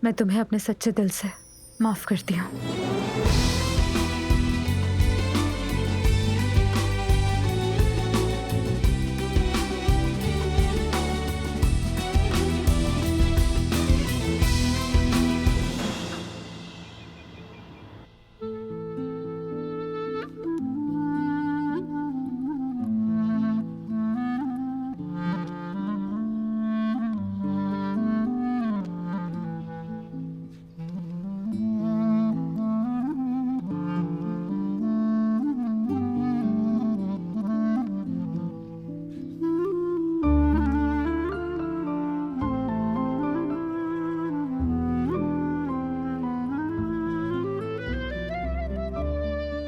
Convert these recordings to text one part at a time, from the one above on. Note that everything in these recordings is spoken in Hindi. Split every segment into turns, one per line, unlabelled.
मैं तुम्हें अपने सच्चे दिल से माफ करती हूँ।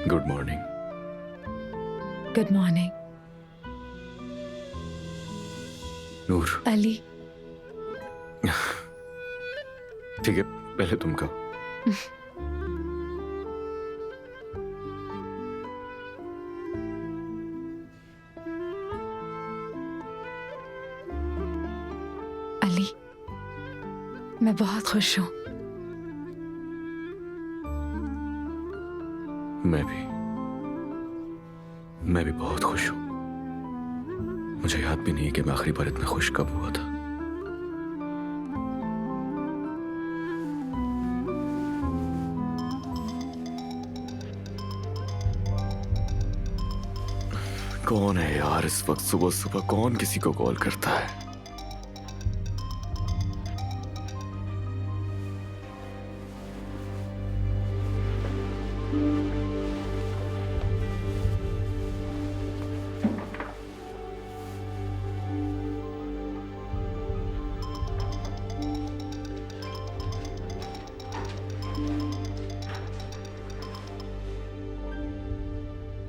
Good morning.
Good morning.
Noor.
Ali.
ठीक है, पहले तुम कहो।
अली, मैं बहुत खुश हूँ।
मैं भी बहुत खुश हूं। मुझे याद भी नहीं है कि मैं आखिरी बार इतना खुश कब हुआ था। कौन है यार इस वक्त सुबह सुबह, कौन किसी को कॉल करता है?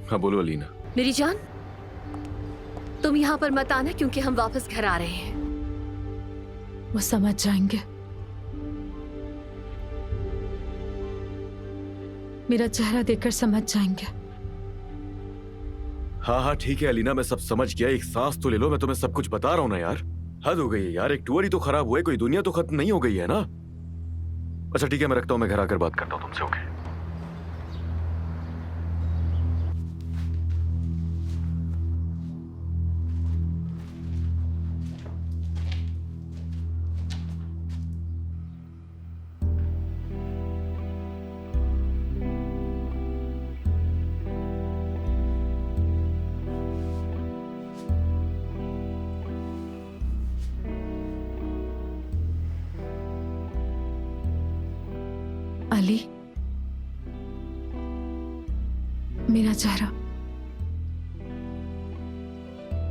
हाँ बोलो अलीना।
मेरी जान, तुम यहाँ पर मत आना क्योंकि हम वापस घर आ रहे हैं।
वो समझ जाएंगे। मेरा चेहरा देखकर समझ जाएंगे।
हाँ हाँ ठीक है अलीना, मैं सब समझ गया। एक सांस तो ले लो, मैं तुम्हें सब कुछ बता रहा हूँ ना यार। हद हो गई है यार, एक टूर ही तो खराब हुआ है, कोई दुनिया तो खत्म नहीं हो गई है ना। अच्छा ठीक है, मैं रखता हूँ, मैं घर आकर बात करता हूँ तुमसे। ओके।
अली, मेरा चेहरा,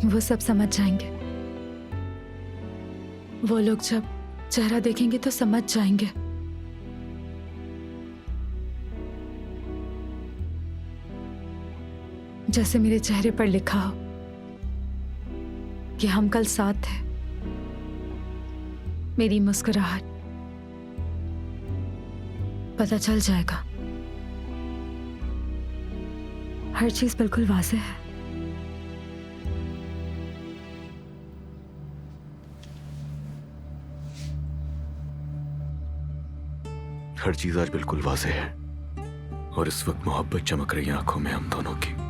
वो सब समझ जाएंगे। वो लोग जब चेहरा देखेंगे तो समझ जाएंगे। जैसे मेरे चेहरे पर लिखा हो कि हम कल साथ थे। मेरी मुस्कुराहट, पता चल जाएगा। हर चीज बिल्कुल वाज़ेह है।
हर चीज आज बिल्कुल वाज़ेह है और इस वक्त मोहब्बत चमक रही है आंखों में हम दोनों की।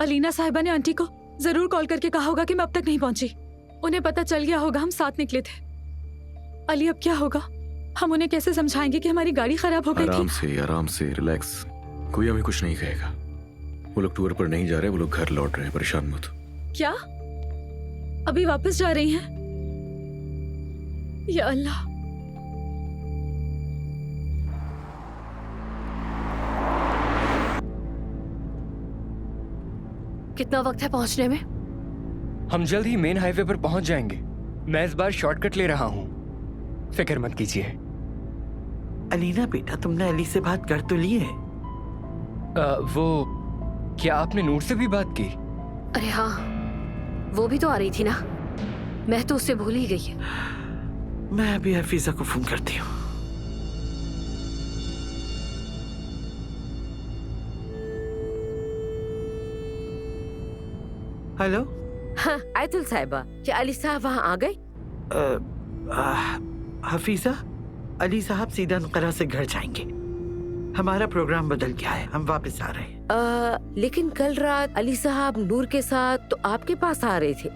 अलीना साहिबा ने आंटी को जरूर कॉल करके कहा होगा कि मैं अब तक नहीं पहुंची। उन्हें पता चल गया होगा हम साथ निकले थे। अली, अब क्या होगा? हम उन्हें कैसे समझाएंगे कि हमारी गाड़ी खराब हो गई थी?
आराम से रिलैक्स। कोई हमें कुछ नहीं कहेगा। वो लोग टूर पर नहीं जा रहे, वो लोग घर लौट रहे हैं, परेशान मत।
क्या? अभी वापस जा रही हैं? या अल्लाह।
कितना वक्त है पहुंचने में?
हम जल्द ही मेन हाईवे पर पहुंच जाएंगे। मैं इस बार शॉर्टकट ले रहा हूँ, फिक्र मत कीजिए।
अलीना बेटा, तुमने अली से बात कर तो ली है?
वो क्या आपने नूर से भी बात की?
अरे हाँ, वो भी तो आ रही थी ना। मैं तो उससे भूल ही गई।
मैं अभी हफीजा को फोन करती हूँ। हेलो।
हाँ, आयतुल साहिबा, क्या अली साहब वहाँ आ गए?
हफीजा, अली साहब सीधा अनकरा से घर जाएंगे। हमारा प्रोग्राम बदल गया है, हम वापस आ रहे हैं।
लेकिन कल रात अली साहब नूर के साथ तो आपके पास आ रहे थे।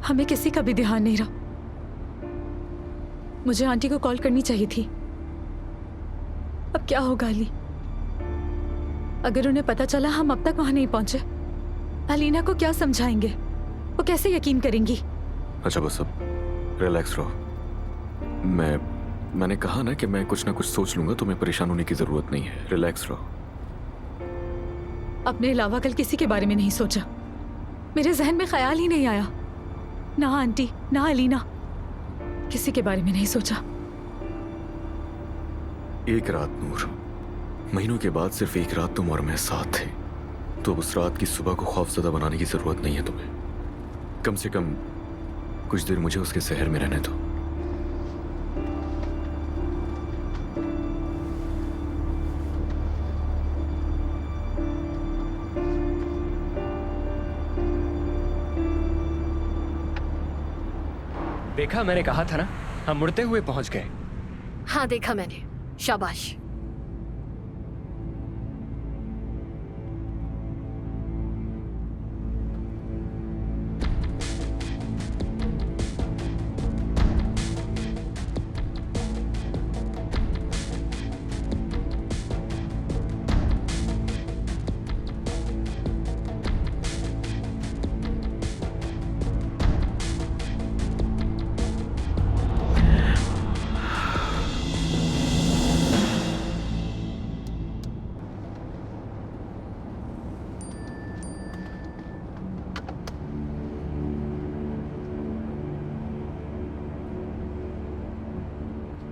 हमें किसी का भी ध्यान नहीं रहा। मुझे आंटी को कॉल करनी चाहिए थी। अब क्या होगा अली? अगर उन्हें पता चला हम अब तक वहां नहीं पहुंचे, अलीना को क्या समझाएंगे? वो कैसे यकीन करेंगी?
अच्छा बस अब रिलैक्स रहो। मैंने कहा ना कि मैं कुछ ना कुछ सोच लूंगा, तुम्हें परेशान होने की जरूरत नहीं है। रिलैक्स रहो।
अपने अलावा कल किसी के बारे में नहीं सोचा। मेरे जहन में ख्याल ही नहीं आया। ना आंटी, ना अलीना, किसी के बारे में नहीं सोचा।
एक रात नूर, महीनों के बाद सिर्फ एक रात तुम और मैं साथ थे, तो उस रात की सुबह को खौफजदा बनाने की जरूरत नहीं है तुम्हें। कम से कम कुछ देर मुझे उसके शहर में रहने दो।
देखा, मैंने कहा था ना, हम मुड़ते हुए पहुंच गए।
हाँ देखा मैंने, शाबाश।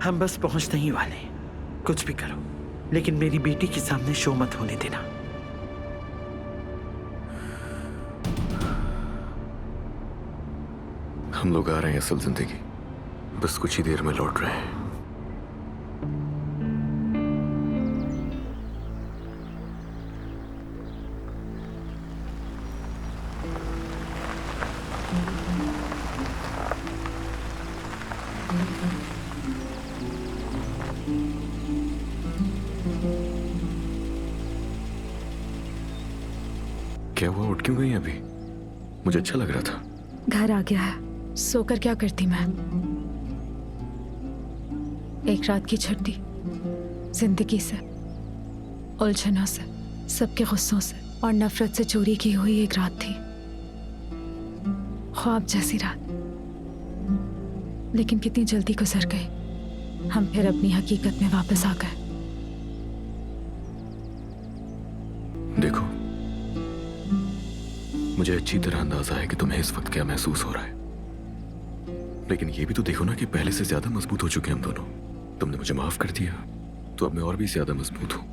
हम बस पहुंचने ही वाले। कुछ भी करो, लेकिन मेरी बेटी के सामने शो मत होने देना।
हम लोग आ रहे हैं असल जिंदगी, बस कुछ ही देर में लौट रहे हैं। क्या हुआ, उठ क्यों गई अभी? मुझे अच्छा लग रहा था।
घर आ गया है, सोकर क्या करती मैं? एक रात की छुट्टी, जिंदगी से, उलझनों से, सबके गुस्सों से और नफरत से चोरी की हुई एक रात थी। ख्वाब जैसी रात, लेकिन कितनी जल्दी गुजर गई। हम फिर अपनी हकीकत में वापस आ गए।
देखो, मुझे अच्छी तरह अंदाजा है कि तुम्हें इस वक्त क्या महसूस हो रहा है, लेकिन ये भी तो देखो ना कि पहले से ज्यादा मजबूत हो चुके हैं हम दोनों। तुमने मुझे माफ कर दिया, तो अब मैं और भी ज्यादा मजबूत हूं।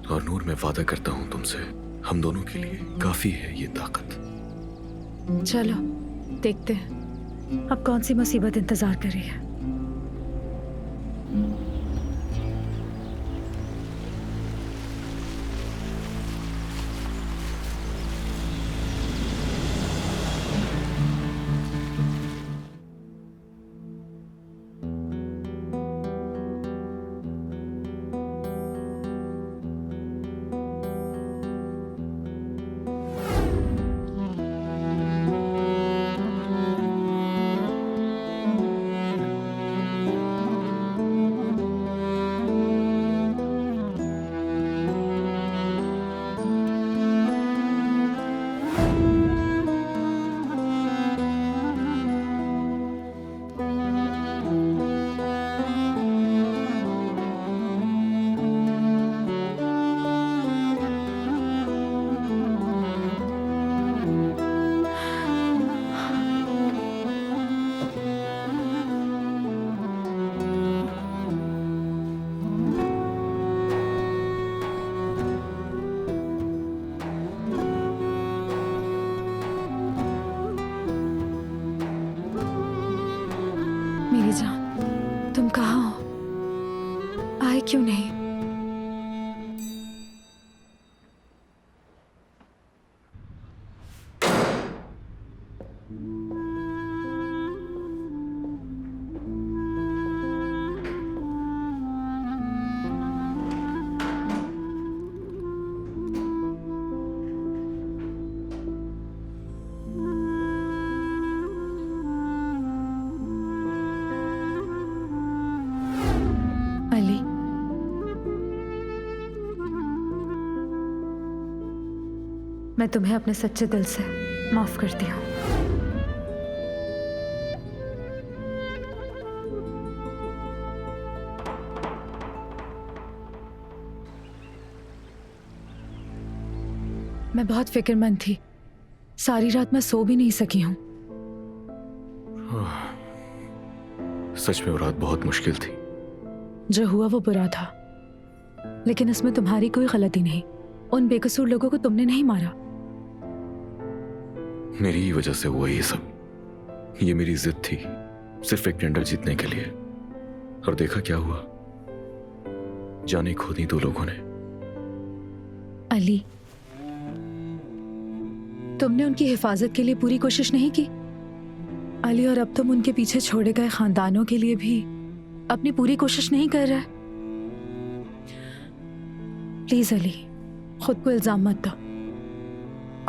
और नूर, मैं वादा करता हूं तुमसे, हम दोनों के लिए काफी है ये ताकत।
चलो देखते हैं अब कौन सी मुसीबत इंतजार कर रही है। मेरी जान, तुम कहाँ हो? आए क्यों नहीं? अली, मैं तुम्हें अपने सच्चे दिल से माफ करती हूँ। मैं बहुत फिक्रमंद थी। सारी रात मैं सो भी नहीं सकी हूँ।
सच में वो रात बहुत मुश्किल थी।
जो हुआ वो बुरा था, लेकिन इसमें तुम्हारी कोई गलती नहीं। उन बेकसूर लोगों को तुमने नहीं मारा।
मेरी ही वजह से हुआ ये सब। ये मेरी जिद थी, सिर्फ एक टेंडर जीतने के लिए। और देखा क्या हुआ, जाने खो दी दो लोगों ने।
अली, तुमने उनकी हिफाजत के लिए पूरी कोशिश नहीं की? अली, और अब तुम उनके पीछे छोड़े गए खानदानों के लिए भी अपनी पूरी कोशिश नहीं कर रहा है? प्लीज अली, खुद को इल्जाम मत दो।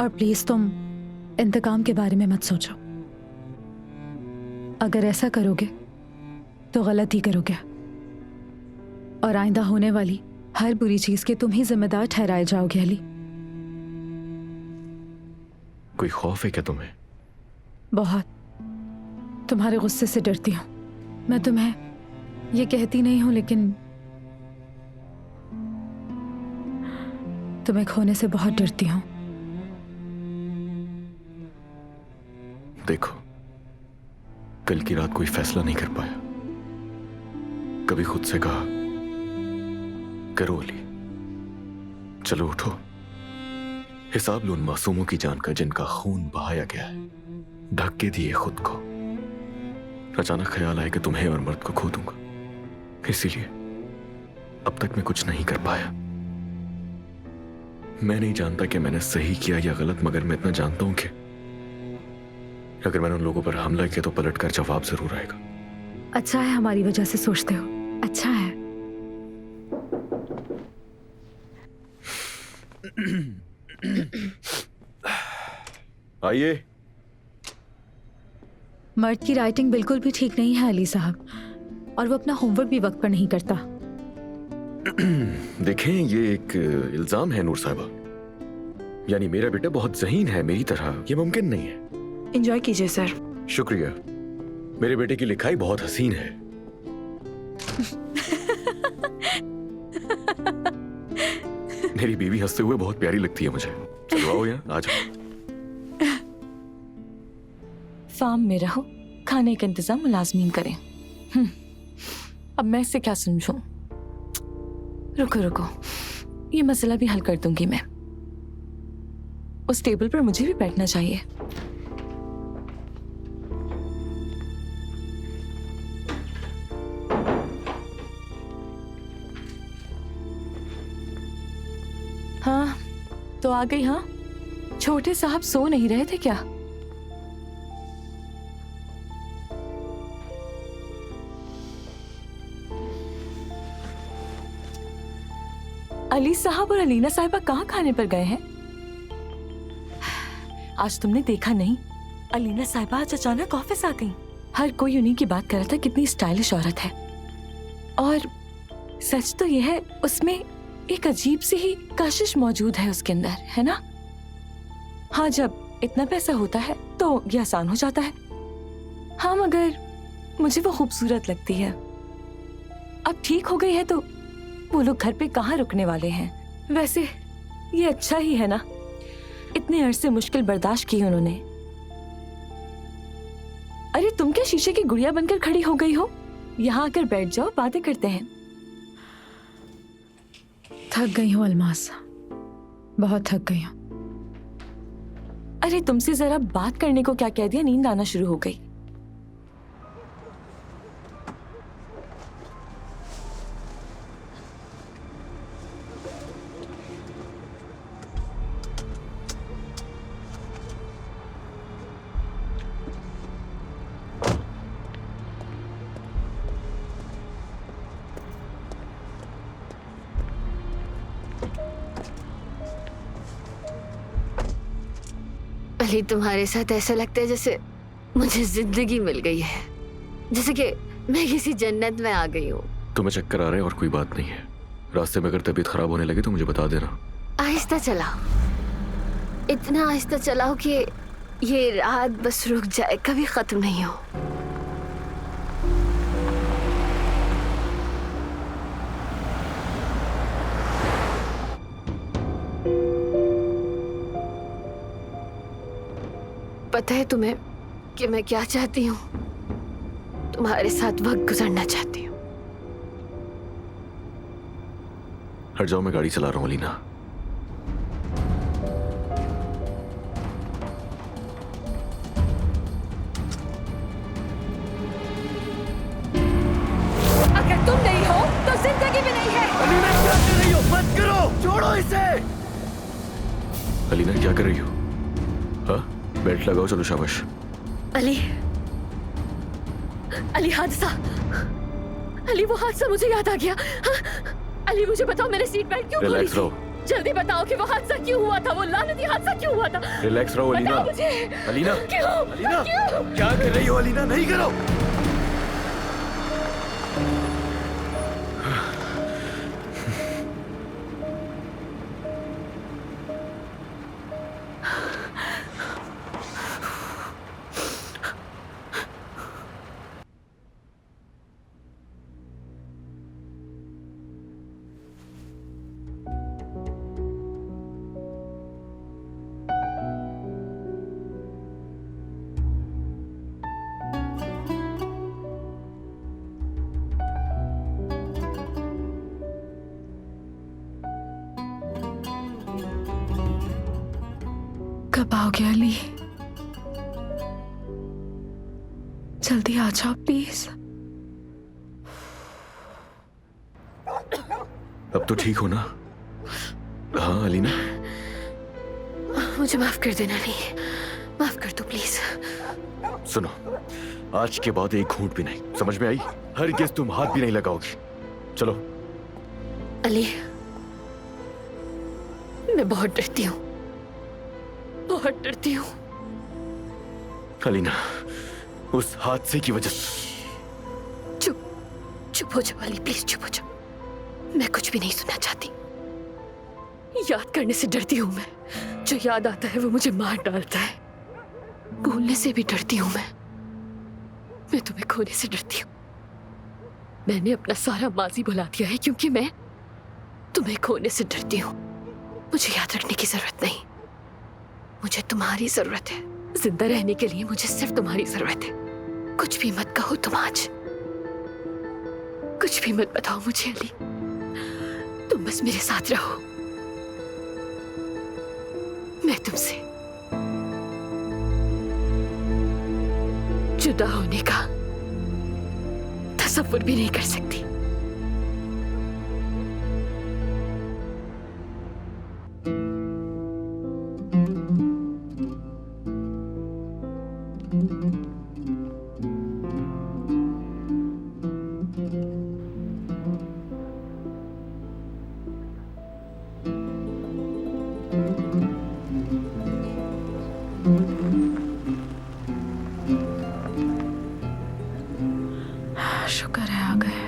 और प्लीज तुम इंतकाम के बारे में मत सोचो। अगर ऐसा करोगे तो गलत ही करोगे, और आइंदा होने वाली हर बुरी चीज के तुम ही जिम्मेदार ठहराए जाओगे। अली,
कोई खौफ है क्या तुम्हें?
बहुत। तुम्हारे गुस्से से डरती हूँ। मैं तुम्हें ये कहती नहीं हूं, लेकिन तुम्हें खोने से बहुत डरती हूँ।
देखो, कल की रात कोई फैसला नहीं कर पाया। कभी खुद से कहा, करो अली, चलो उठो, हिसाब लो उन मासूमों की जान का जिनका खून बहाया गया है। धक्के दिए खुद को। अचानक ख्याल आया कि तुम्हें और मर्द को खो दूंगा, इसीलिए अब तक मैं कुछ नहीं कर पाया। मैं नहीं जानता कि मैंने सही किया या गलत, मगर मैं इतना जानता हूं कि अगर मैंने उन लोगों पर हमला किया तो पलटकर जवाब जरूर आएगा।
अच्छा है हमारी वजह से सोचते हो, अच्छा है।
आइए।
मर्द की राइटिंग बिल्कुल भी ठीक नहीं है अली साहब, और वो अपना होमवर्क भी वक्त पर नहीं करता।
देखें, ये एक इल्जाम है नूर साहिबा। यानी मेरा बेटा बहुत ज़हीन है मेरी तरह, ये मुमकिन नहीं है।
एंजॉय कीजिए सर।
शुक्रिया। मेरे बेटे की लिखाई बहुत हसीन है। मेरी बीवी हंसते हुए बहुत प्यारी लगती है मुझे। चलो आओ यहाँ, आ जाओ।
फार्म में रहो, खाने का इंतजाम मुलाजमीन करें। अब मैं इससे क्या समझूं? रुको रुको, ये मसला भी हल कर दूंगी मैं। उस टेबल पर मुझे भी बैठना चाहिए। हाँ तो आ गई। हाँ, छोटे साहब सो नहीं रहे थे क्या? अली साहब और अलीना साहिबा कहाँ खाने पर गए हैं? आज तुमने देखा नहीं, अलीना साहिबा आज अचानक ऑफिस आ गई। हर कोई उन्हीं की बात कर रहा था, कितनी स्टाइलिश औरत है। और सच तो यह है, उसमें एक अजीब सी ही कशिश मौजूद है उसके अंदर, है ना? हाँ, जब इतना पैसा होता है तो ये आसान हो जाता है। हाँ, मगर मुझे वो खूबसूरत लगती है। अब ठीक हो गई है तो वो लोग घर पे कहाँ रुकने वाले हैं? वैसे ये अच्छा ही है ना, इतने अरसे मुश्किल बर्दाश्त की उन्होंने। अरे तुम क्या शीशे की गुड़िया बनकर खड़ी हो गई हो? यहाँ आकर बैठ जाओ, बातें करते हैं।
थक गई हूँ अलमास, बहुत थक गई हूँ।
अरे तुमसे जरा बात करने को क्या कह दिया, नींद आना शुरू हो गई।
अली, तुम्हारे साथ ऐसा लगता है जैसे मुझे जिंदगी मिल गई है, जैसे कि मैं किसी जन्नत में आ गई हूँ।
तुम्हें चक्कर आ रहे हैं और कोई बात नहीं है। रास्ते में अगर तबीयत खराब होने लगे तो मुझे बता देना।
आहिस्ता चलाओ, इतना आहिस्ता चलाओ कि ये रात बस रुक जाए, कभी खत्म नहीं हो। पता है तुम्हें कि मैं क्या चाहती हूँ? तुम्हारे साथ वक्त गुजारना चाहती हूँ।
हट जाओ, मैं गाड़ी चला रहा हूँ अलीना।
अगर तुम नहीं हो तो जिंदगी भी नहीं है।
अलीना क्या कर रही हो? मत करो, छोड़ो इसे।
अलीना क्या कर रही हो? हाँ, बेल्ट लगाओ, चलो शाबाश।
अली, अली हादसा, अली वो हादसा मुझे याद आ गया। हाँ? अली मुझे बताओ मैंने सीट बेल्ट क्यों खोली
रिलैक्स
थी?
रहो।
जल्दी बताओ कि वो हादसा क्यों हुआ था, वो लानती हादसा क्यों हुआ था?
रिलैक्स रहो अलीना।
बताओ मुझे।
अलीना,
क्यों?
अलीना
क्यों?
क्या कर रही हो? अलीना नहीं करो।
कब आओगे अली? जल्दी आ जाओ प्लीज।
अब तो ठीक हो ना? हाँ अलीना,
मुझे माफ कर देना अली, माफ कर दो प्लीज।
सुनो, आज के बाद एक घूंट भी नहीं, समझ में आई? हरगिज़ तुम हाथ भी नहीं लगाओगी। चलो।
अली, मैं बहुत डरती हूँ, बहुत डरती हूँ।
अलीना, उस हादसे की वजह से।
चुप, चुप हो जाओ अली, प्लीज चुप हो जाओ। मैं कुछ भी नहीं सुनना चाहती। याद करने से डरती हूँ मैं, जो याद आता है वो मुझे मार डालता है। भूलने से भी डरती हूँ मैं तुम्हें खोने से डरती हूँ। मैंने अपना सारा माजी भुला दिया है क्योंकि मैं तुम्हें खोने से डरती हूँ। मुझे याद रखने की जरूरत नहीं, मुझे तुम्हारी जरूरत है। जिंदा रहने के लिए मुझे सिर्फ तुम्हारी जरूरत है। कुछ भी मत कहो तुम आज, कुछ भी मत बताओ मुझे अली, तुम बस मेरे साथ रहो। मैं तुमसे जुदा होने का तसव्वुर भी नहीं कर सकती।
शुक्र है आ गए।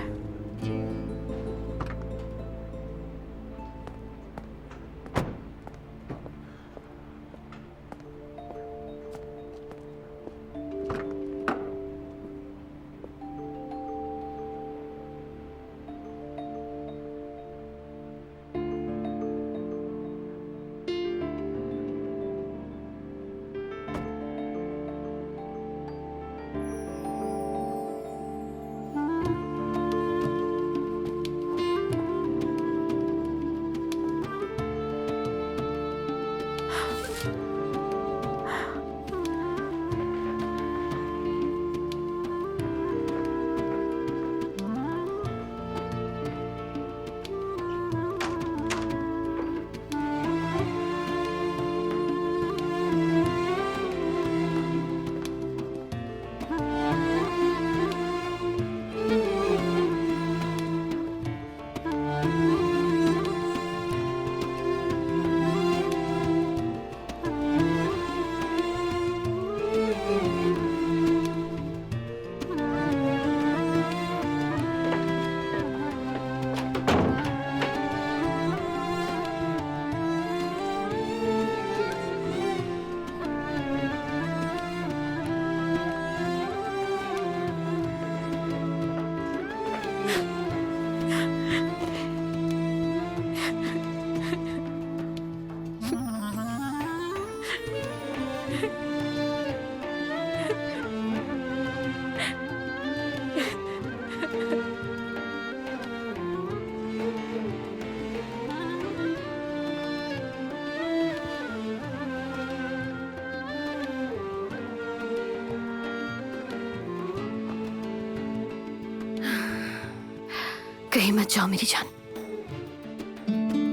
कहीं मत जाओ मेरी जान,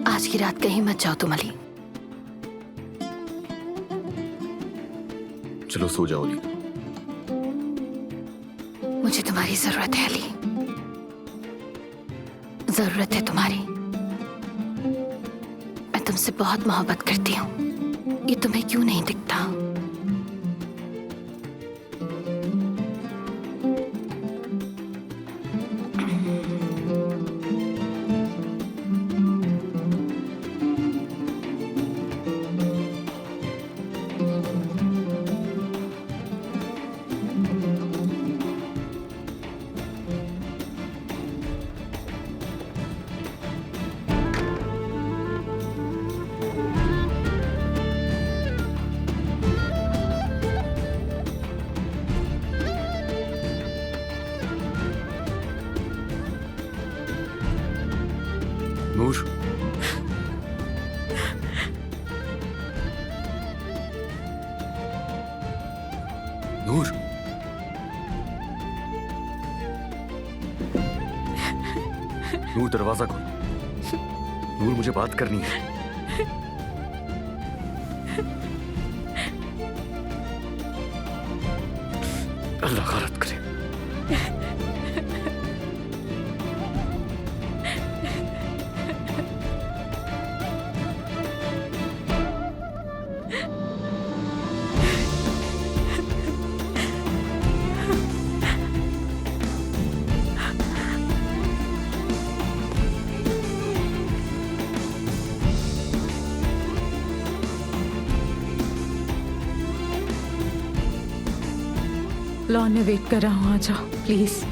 आज की रात कहीं मत जाओ तुम अली।
चलो सो जाओ अली।
मुझे तुम्हारी जरूरत है अली, जरूरत है तुम्हारी। मैं तुमसे बहुत मोहब्बत करती हूँ, ये तुम्हें क्यों नहीं दिखता?
नूर, नूर, नूर दरवाजा खोल। नूर मुझे बात करनी है। अल्लाह गलत करे।
लॉन में वेट कर रहा हूँ, आ जाओ प्लीज।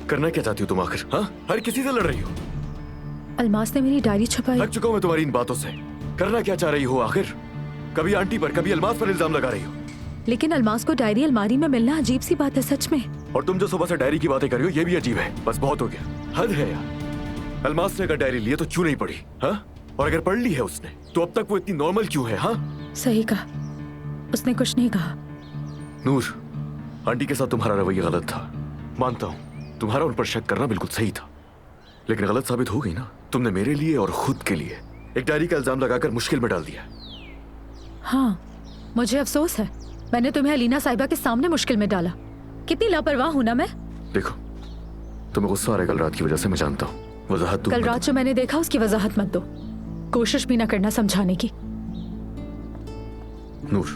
करना क्या चाहती हो तुम आखिर? हाँ, हर किसी से लड़ रही हो।
अलमास ने मेरी डायरी छपाई।
थक चुका हूं मैं तुम्हारी इन बातों से। करना क्या चाह रही हो आखिर? कभी आंटी पर, कभी अलमास पर इल्जाम लगा रही हो।
लेकिन अलमास को डायरी अलमारी में मिलना अजीब सी बात है सच में।
और तुम जो सुबह से डायरी की बातें कर रही हो ये भी अजीब है। बस बहुत हो गया, हद है यार। अलमास ने अगर डायरी ली है तो क्यों नहीं पढ़ी? हाँ, और अगर पढ़ ली है उसने तो अब तक वो इतनी नॉर्मल क्यों है? हाँ,
सही कहा, उसने कुछ नहीं कहा।
नूर, आंटी के साथ तुम्हारा रवैया गलत था, मानता हूँ। तुम्हारा उन पर शक करना बिल्कुल सही था, लेकिन गलत साबित हो गई ना। तुमने मेरे लिए और खुद के लिए एक डायरी का इल्जाम लगाकर मुश्किल में डाल दिया।
हाँ, मुझे अफसोस है, मैंने तुम्हें अलीना साहिबा के सामने मुश्किल में डाला। कितनी लापरवाह हूं ना मैं।
देखो, तुम्हें गुस्सा आ रहा है कल रात की वजह से, मैं जानता हूँ। वजाहत दो।
कल रात जो मैंने देखा उसकी वजाहत मत दो, कोशिश भी ना करना समझाने की।
नूर,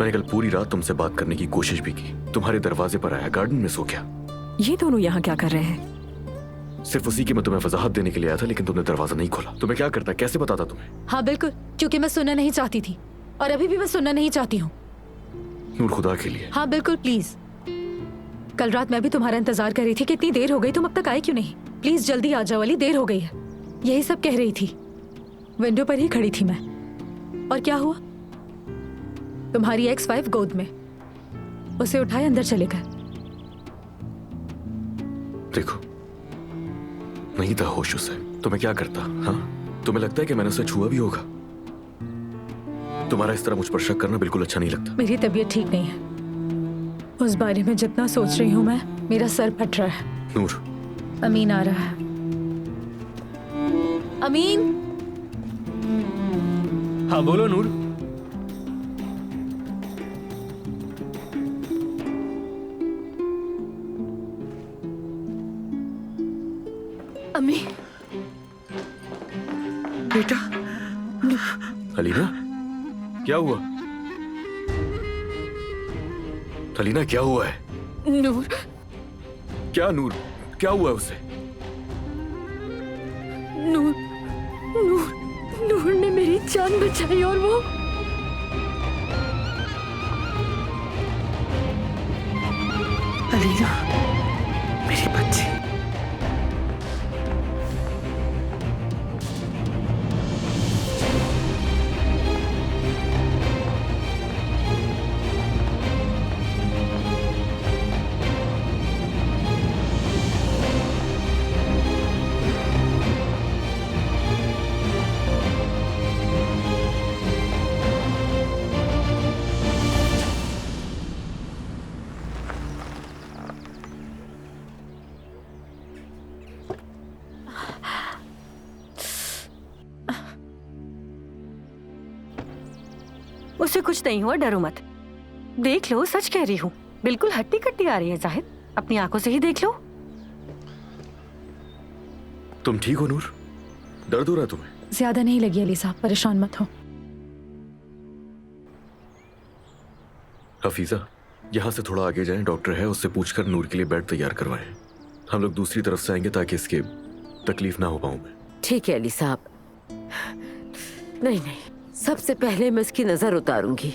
मैंने कल पूरी रात तुमसे बात करने की कोशिश भी की। तुम्हारे दरवाजे पर आया, गार्डन में सो गया।
ये दोनों यहाँ क्या कर रहे हैं?
सिर्फ उसी की मैं तुम्हें वजाहत देने के लिए आया था, लेकिन तुमने दरवाजा नहीं खोला। तुम्हें क्या करता, कैसे बताता तुम्हें?
हाँ बिल्कुल, क्योंकि मैं सुनना नहीं चाहती थी और अभी भी मैं सुनना नहीं चाहती हूँ।
नूर, खुदा के लिए।
हाँ बिल्कुल, प्लीज। कल रात मैं भी तुम्हारा इंतजार कर रही थी कि इतनी देर हो गई, तुम अब तक आए क्यों नहीं? प्लीज जल्दी आ जाओ अली, देर हो गई है। यही सब कह रही थी, विंडो पर ही खड़ी थी मैं। और क्या हुआ? तुम्हारी एक्स वाइफ गोद में, उसे उठाए अंदर चले गए।
देखो, नहीं था होश उसे तो मैं क्या करता? हाँ, तुम्हें लगता है कि मैंने उसे छुआ भी होगा? तुम्हारा इस तरह मुझ पर शक करना बिल्कुल अच्छा नहीं लगता।
मेरी तबीयत ठीक नहीं है, उस बारे में जितना सोच रही हूँ मैं, मेरा सर फट रहा है।
नूर,
अमीन आ रहा है। अमीन।
हाँ बोलो नूर।
अम्मी,
बेटा,
अलीना, क्या हुआ? अलीना, क्या हुआ है?
नूर,
क्या नूर? क्या हुआ है उसे?
नूर, नूर, नूर ने मेरी जान बचाई और वो
अलीना, मेरी बच्ची।
उसे कुछ नहीं हुआ, डरो मत। देख लो, सच कह रही हूँ, बिल्कुल हट्टी कट्टी आ रही है जाहिद, अपनी आंखों से ही देख लो।
तुम ठीक हो नूर? दर्द हो रहा है तुम्हें?
ज्यादा नहीं लगी अली साहब, परेशान मत हो।
हफीजा, यहाँ से थोड़ा आगे जाएं, डॉक्टर है, उससे पूछकर नूर के लिए बेड तैयार करवाएं। हम लोग दूसरी तरफ से आएंगे ताकि इसके तकलीफ ना हो पाऊं मैं।
ठीक है अली साहब। नहीं नहीं, सबसे पहले मैं इसकी नजर उतारूंगी।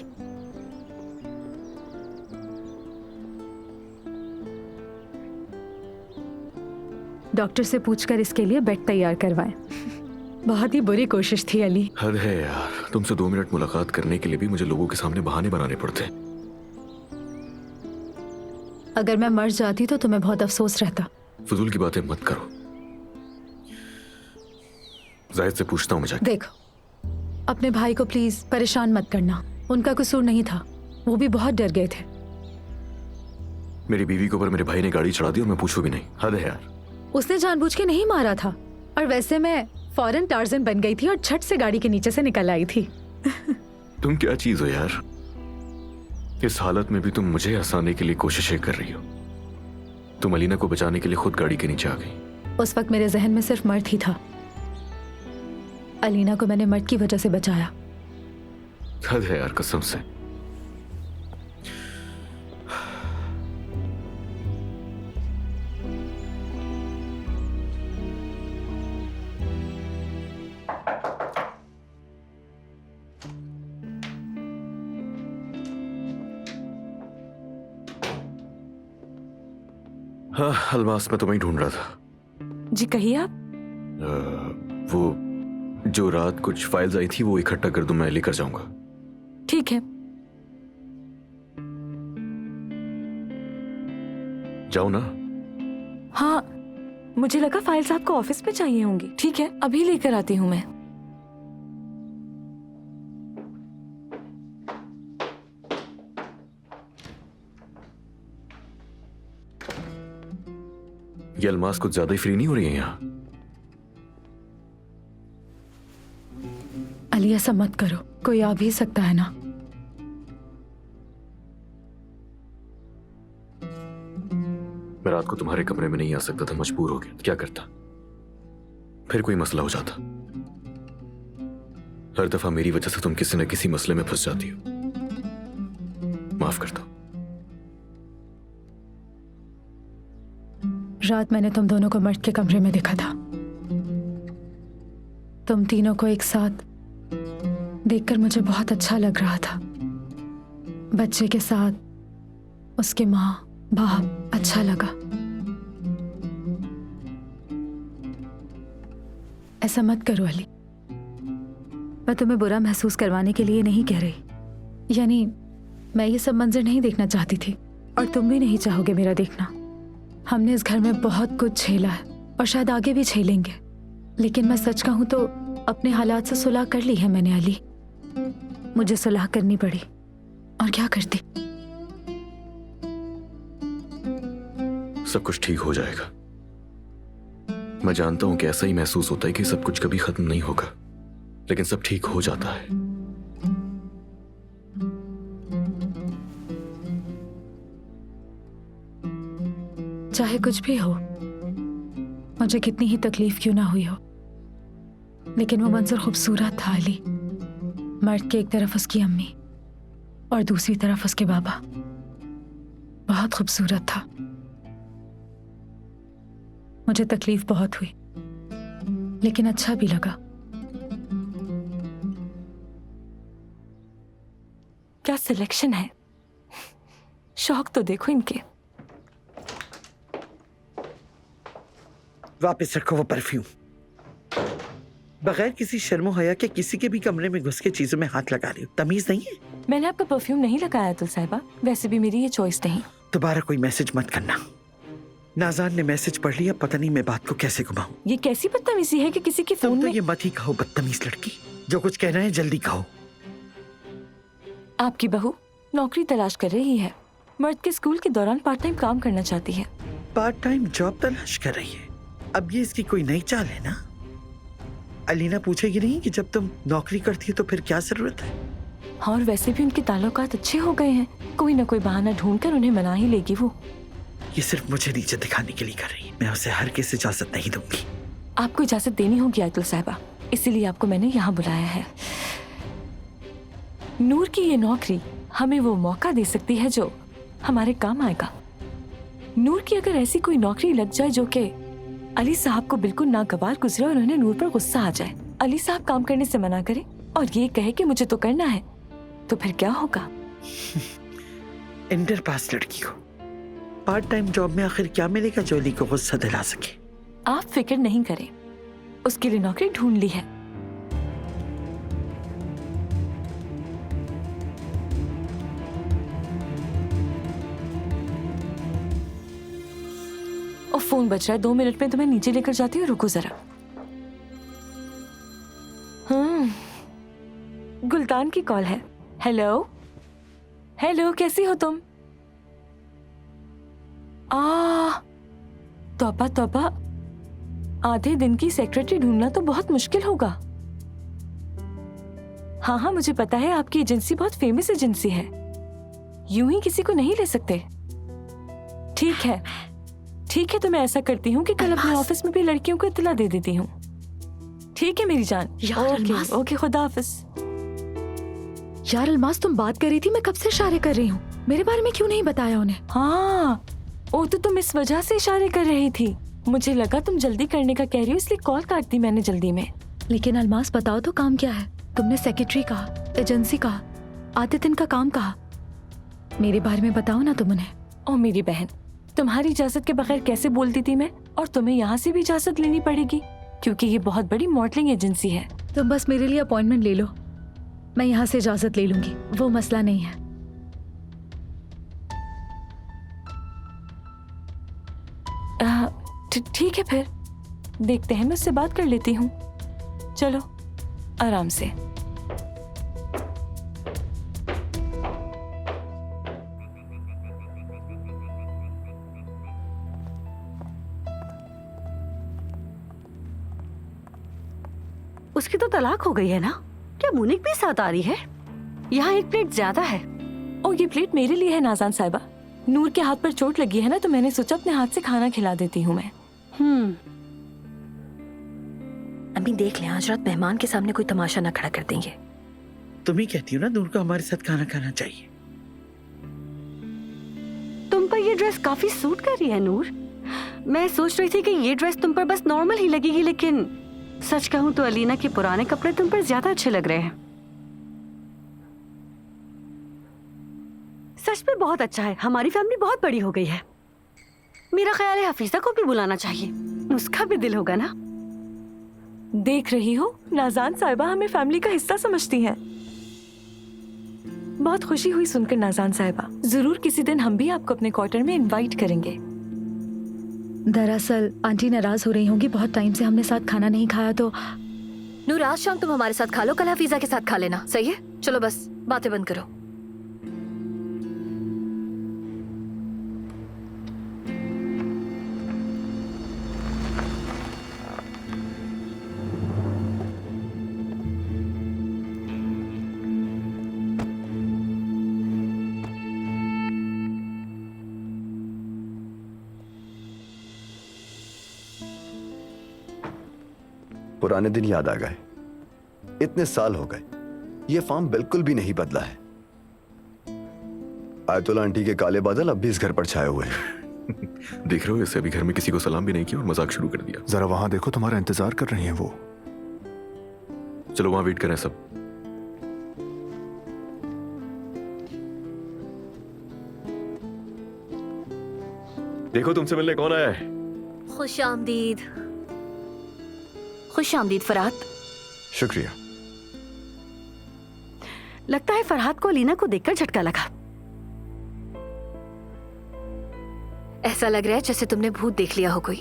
डॉक्टर से पूछकर इसके लिए बेड तैयार करवाएं। बहुत ही बुरी कोशिश थी अली।
हद है यार, तुमसे 2 मिनट मुलाकात करने के लिए भी मुझे लोगों के सामने बहाने बनाने पड़ते।
अगर मैं मर जाती तो तुम्हें बहुत अफसोस रहता।
फजूल की बातें मत करो। जाहिद से पूछता हूँ मैं जाके।
देखो, अपने भाई को प्लीज परेशान मत करना, उनका कसूर नहीं था, वो भी बहुत डर गए थे।
मेरी बीवी के ऊपर मेरे भाई ने गाड़ी चढ़ा दी और मैं पूछूं भी नहीं। हद है यार।
उसने जानबूझ के नहीं मारा था, और वैसे मैं फौरन टार्जन बन गई थी और झट से गाड़ी के नीचे से निकल आई थी।
तुम क्या चीज हो यार? इस हालत में भी तुम मुझे हंसाने के लिए कोशिशें कर रही हो। तुम अलीना को बचाने के लिए खुद गाड़ी के नीचे आ गई।
उस वक्त मेरे जहन में सिर्फ मर्द ही था। अलीना को मैंने मर्द की वजह से बचाया।
हद है यार, कसम से। हाँ अलमास, मैं तुम्हें ढूंढ रहा था।
जी कहिए आप।
वो जो रात कुछ फाइल्स आई थी वो इकट्ठा कर दूं, मैं लेकर जाऊंगा।
ठीक है।
जाओ ना।
हाँ, मुझे लगा फाइल्स आपको ऑफिस में चाहिए होंगी। ठीक है, अभी लेकर आती हूँ मैं।
ये अलमास कुछ ज्यादा ही फ्री नहीं हो रही है यहाँ?
अली ऐसा मत करो, कोई आ भी सकता है ना।
मैं रात को तुम्हारे कमरे में नहीं आ सकता था, मजबूर हो गया। क्या करता? फिर कोई मसला हो जाता। हर दफा मेरी वजह से तुम किसी न किसी मसले में फंस जाती हो। माफ कर दो।
रात मैंने तुम दोनों को मर्द के कमरे में देखा था। तुम तीनों को एक साथ देखकर मुझे बहुत अच्छा लग रहा था। बच्चे के साथ उसके माँ बाप, अच्छा लगा। ऐसा मत करो अली, मैं तुम्हें बुरा महसूस करवाने के लिए नहीं कह रही। यानी मैं ये सब मंजर नहीं देखना चाहती थी, और तुम भी नहीं चाहोगे मेरा देखना। हमने इस घर में बहुत कुछ झेला है और शायद आगे भी झेलेंगे, लेकिन मैं सच कहूं तो अपने हालात से सुलह कर ली है मैंने अली। मुझे सुलह करनी पड़ी, और क्या करती।
सब कुछ ठीक हो जाएगा। मैं जानता हूं कि ऐसा ही महसूस होता है कि सब कुछ कभी खत्म नहीं होगा, लेकिन सब ठीक हो जाता है।
चाहे कुछ भी हो, मुझे कितनी ही तकलीफ क्यों ना हुई हो, लेकिन वो मंजर खूबसूरत था अली। मर्द के एक तरफ उसकी अम्मी और दूसरी तरफ उसके बाबा। बहुत खूबसूरत था। मुझे तकलीफ बहुत हुई, लेकिन अच्छा भी लगा।
क्या सिलेक्शन है, शौक तो देखो इनके।
वापस रखो वो परफ्यूम। बगैर किसी शर्मो हया के किसी के भी कमरे में घुस के चीजों में हाथ लगा रही हो, तमीज नहीं है?
मैंने आपका परफ्यूम नहीं लगाया तुल साहिबा, वैसे भी मेरी ये चॉइस नहीं।
दोबारा कोई मैसेज मत करना। नाज़ान ने मैसेज पढ़ लिया, पता नहीं मैं बात को कैसे घुमाऊं।
ये कैसी बदतमीजी है कि किसी के
तुम
फोन
तो
में।
ये मत ही कहो बदतमीज लड़की। जो कुछ कहना है जल्दी कहो।
आपकी बहू नौकरी तलाश कर रही है, मर्द के स्कूल के दौरान पार्ट टाइम काम करना चाहती है।
पार्ट टाइम जॉब तलाश कर रही है? अब ये इसकी कोई नई चाल है ना? अलीना पूछेगी नहीं कि जब तुम नौकरी करती है तो फिर क्या जरूरत है?
और वैसे भी उनके ताल्लुकात अच्छे हो गए हैं, कोई ना कोई बहाना ढूंढकर उन्हें मना ही लेगी वो।
ये सिर्फ मुझे नीचे दिखाने के लिए कर रही है। मैं उसे हर किस इजाजत नहीं दूंगी।
आपको इजाजत देनी होगी आयतुल साहिबा, इसीलिए आपको मैंने यहाँ बुलाया है। नूर की ये नौकरी हमें वो मौका दे सकती है जो हमारे काम आएगा। नूर की अगर ऐसी कोई नौकरी लग जाए जो कि अली साहब को बिल्कुल नागवार गुजरे और उन्हें नूर पर गुस्सा आ जाए, अली साहब काम करने से मना करे और ये कहे कि मुझे तो करना है, तो फिर क्या होगा?
इंटर पास लड़की को पार्ट टाइम जॉब में आखिर क्या मिलेगा जो अली को गुस्सा दिला सके?
आप फिक्र नहीं करें, उसके लिए नौकरी ढूंढ ली है। और फोन बज रहा है, 2 मिनट में तुम्हें नीचे लेकर जाती हूँ, रुको जरा। गुलतान की कॉल है। हेलो हेलो, कैसी हो तुम? तौबा तौबा, आधे दिन की सेक्रेटरी ढूंढना तो बहुत मुश्किल होगा। हाँ हाँ, मुझे पता है आपकी एजेंसी बहुत फेमस एजेंसी है, यूं ही किसी को नहीं ले सकते। ठीक है ठीक है, तो मैं ऐसा करती हूँ कि कल अपने ऑफिस में भी लड़कियों को इत्तला दे देती हूँ। ठीक है मेरी जान। ओके ओके, खुदा हाफिज।
यार अल्मास, तुम बात कर रही थी, मैं कब से इशारे कर रही हूँ। मेरे बारे में क्यों नहीं बताया उन्हें?
हाँ, ओ तो तुम इस वजह से इशारे कर रही थी। मुझे लगा तुम जल्दी करने का कह रही हो, इसलिए कॉल काट दी मैंने जल्दी में।
लेकिन अल्मास बताओ तो, काम क्या है? तुमने सेक्रेटरी कहा, एजेंसी कहा, आधे दिन का काम कहा। मेरे बारे में बताओ ना तुम उन्हें।
ओ मेरी बहन, तुम्हारी इजाजत के बगैर कैसे बोलती थी मैं? और तुम्हें यहाँ से भी इजाजत लेनी पड़ेगी क्योंकि ये बहुत बड़ी मॉडलिंग एजेंसी है।
तुम बस मेरे लिए अपॉइंटमेंट ले लो, मैं यहाँ से इजाजत ले लूंगी, वो मसला नहीं है।
ठीक है, फिर देखते हैं, मैं उससे बात कर लेती हूँ। चलो आराम से।
उसकी तो तलाक हो गई है ना? क्या मुनिक भी साथ आ रही है? यहाँ एक प्लेट ज्यादा है।
ओ, ये प्लेट मेरे लिए है नाज़ान साहिबा। नूर के हाथ पर चोट लगी है ना, तो मैंने सोचा अपने हाथ से खाना खिला देती हूँ मैं।
अम्मी देख लें, आज रात मेहमान के सामने कोई तमाशा ना खड़ा कर देंगे।
तुम ही कहती हो ना नूर को हमारे साथ खाना खाना चाहिए।
तुम पर ये ड्रेस काफी सूट कर रही है नूर। मैं सोच रही थी कि ये ड्रेस तुम पर बस नॉर्मल ही लगेगी, लेकिन सच कहूँ तो अलीना के पुराने कपड़े तुम पर ज्यादा अच्छे लग रहे हैं। सच में बहुत अच्छा है। हमारी फैमिली बहुत बड़ी हो गई है। मेरा ख्याल है हफीजा को भी बुलाना चाहिए, उसका भी दिल होगा ना।
देख रही हो, नाज़ान साहिबा हमें फैमिली का हिस्सा समझती हैं। बहुत खुशी हुई सुनकर नाज़ान साहिबा। जरूर किसी दिन हम भी आपको अपने क्वार्टर में इनवाइट करेंगे।
दरअसल आंटी नाराज हो रही होंगी, बहुत टाइम से हमने साथ खाना नहीं खाया। तो
नूर, आज शाम तुम हमारे साथ खा लो, कल हफीजा के साथ खा लेना, सही है? चलो बस बातें बंद करो।
पुराने दिन याद आ गए। इतने साल हो गए,
ये फार्म बिल्कुल भी नहीं बदला है। आयतुल्ला आंटी के काले बादल अब भी इस घर पर छाए हुए हैं।
देख रहे हो, इससे अभी घर में किसी को सलाम भी नहीं किया और मजाक शुरू कर दिया।
जरा वहां देखो, तुम्हारा इंतजार कर रही हैं वो।
चलो वहां वेट करें सब। देखो तुमसे मिलने कौन आया है।
खुश आमदीद। खुश आमदीद फरहाद।
शुक्रिया।
लगता है फरहाद को अलीना को देखकर झटका लगा।
ऐसा लग रहा है जैसे तुमने भूत देख लिया हो कोई।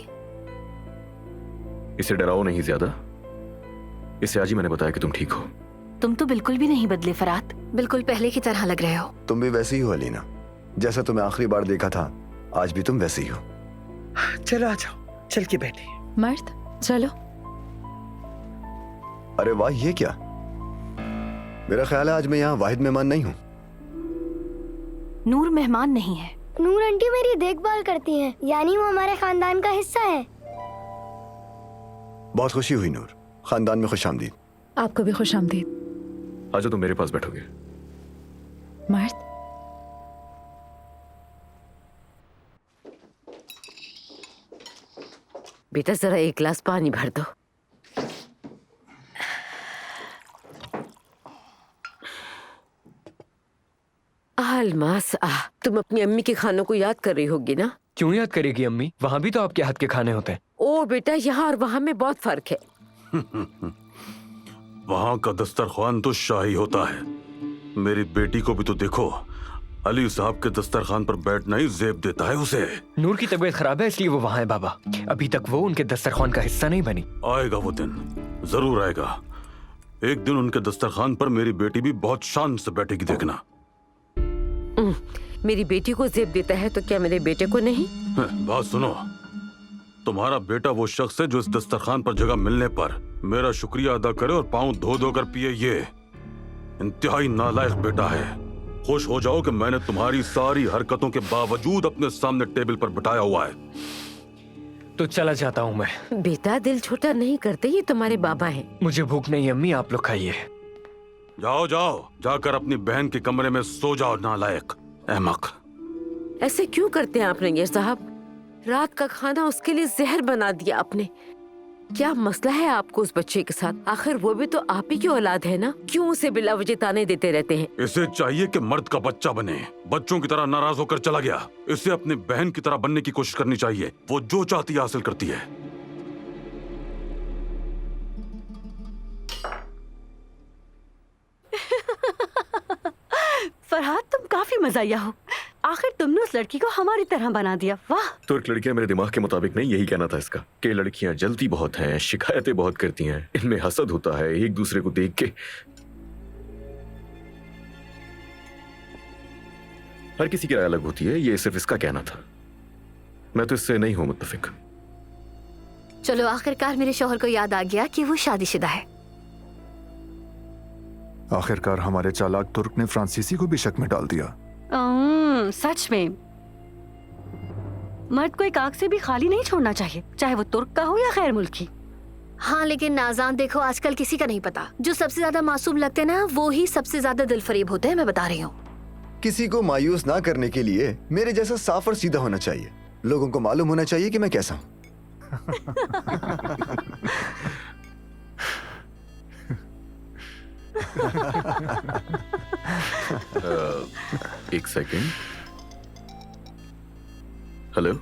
इसे डराओ नहीं ज्यादा। इससे आज ही मैंने बताया कि तुम ठीक हो।
तुम तो बिल्कुल भी नहीं बदले फरहाद।
बिल्कुल पहले की तरह लग रहे हो।
तुम भी वैसी ही हो अलीना, जैसा तुम्हें आखिरी बार देखा था, आज भी तुम वैसी ही हो।
चलो आ जाओ, चल के बैठे।
मर्द चलो।
अरे वाह, ये क्या? मेरा ख्याल है आज मैं यहाँ वाहिद मेहमान नहीं हूँ।
नूर मेहमान नहीं है।
नूर आंटी मेरी देखभाल करती हैं, यानी वो हमारे खानदान का हिस्सा है।
बहुत खुशी हुई नूर, खानदान में खुश आमदीद।
आपको भी खुश आमदीद।
आज तुम मेरे पास बैठोगे।
मर्द
बेटा जरा एक गिलास पानी भर दो। अलमास, तुम अपनी अम्मी के खानों को याद कर रही होगी ना?
क्यों याद करेगी अम्मी? वहाँ भी तो आपके हाथ के खाने होते हैं।
ओ बेटा, यहाँ और वहाँ में बहुत फर्क है।
वहाँ का दस्तरखान तो शाही होता है। मेरी बेटी को भी तो देखो, अली साहब के दस्तरखान पर बैठना ही ज़ेब देता है उसे।
नूर की तबीयत खराब है इसलिए वो वहाँ है बाबा। अभी तक वो उनके दस्तरखान का हिस्सा नहीं बनी।
आएगा वो दिन, जरूर आएगा। एक दिन उनके दस्तरखान पर मेरी बेटी भी बहुत शान से बैठेगी, देखना।
मेरी बेटी को ज़ेब देता है तो क्या मेरे बेटे को नहीं?
बात सुनो, तुम्हारा बेटा वो शख्स है जो इस दस्तरखान पर जगह मिलने पर मेरा शुक्रिया अदा करे और पाँव धो धो कर पिए। ये इंतहाई नालायक बेटा है। खुश हो जाओ कि मैंने तुम्हारी सारी हरकतों के बावजूद अपने सामने टेबल पर बिठाया हुआ है।
तो चला जाता हूँ मैं।
बेटा दिल छोटा नहीं करते, ये तुम्हारे बाबा हैं।
मुझे भूख नहीं अम्मी, आप लोग खाइए।
जाओ जाओ, जाकर अपनी बहन के कमरे में सो जाओ, नालायक अहमक।
ऐसे क्यों करते हैं आप रंगीर साहब? रात का खाना उसके लिए जहर बना दिया आपने। क्या मसला है आपको उस बच्चे के साथ? आखिर वो भी तो आप ही की औलाद है ना, क्यों उसे बिला वजह ताने देते रहते हैं?
इसे चाहिए कि मर्द का बच्चा बने, बच्चों की तरह नाराज होकर चला गया। इसे अपनी बहन की तरह बनने की कोशिश करनी चाहिए। वो जो चाहती है हासिल करती है।
फरहाद तुम काफी मजाया हो। आखिर तुमने उस लड़की को हमारी तरह बना दिया। वाह।
तुर्क लड़कियां मेरे दिमाग के मुताबिक नहीं, यही कहना था इसका कि लड़कियां जलती बहुत हैं, शिकायतें बहुत करती हैं, इनमें हसद होता है एक दूसरे को देख के। हर किसी की राय अलग होती है, ये सिर्फ इसका कहना था। मैं तो इससे नहीं हूं मुत्तफिक।
चलो आखिरकार मेरे शौहर को याद आ गया कि वो शादीशुदा है।
आखिरकार हमारे चालाक तुर्क ने फ्रांसीसी को भी शक में डाल दिया।
सच में मर्द को एक आग से भी खाली नहीं छोड़ना चाहिए, चाहे वो तुर्क का हो या गैर मुल्की।
हाँ लेकिन नाज़ान देखो, आजकल किसी का नहीं पता। जो सबसे ज्यादा मासूम लगते हैं ना, वो ही सबसे ज्यादा दिलफरेब होते हैं, मैं बता रही हूँ।
किसी को मायूस ना करने के लिए मेरे जैसा साफ और सीधा होना चाहिए। लोगों को मालूम होना चाहिए कि मैं कैसा हूँ।
एक सेकेंड। हेलो,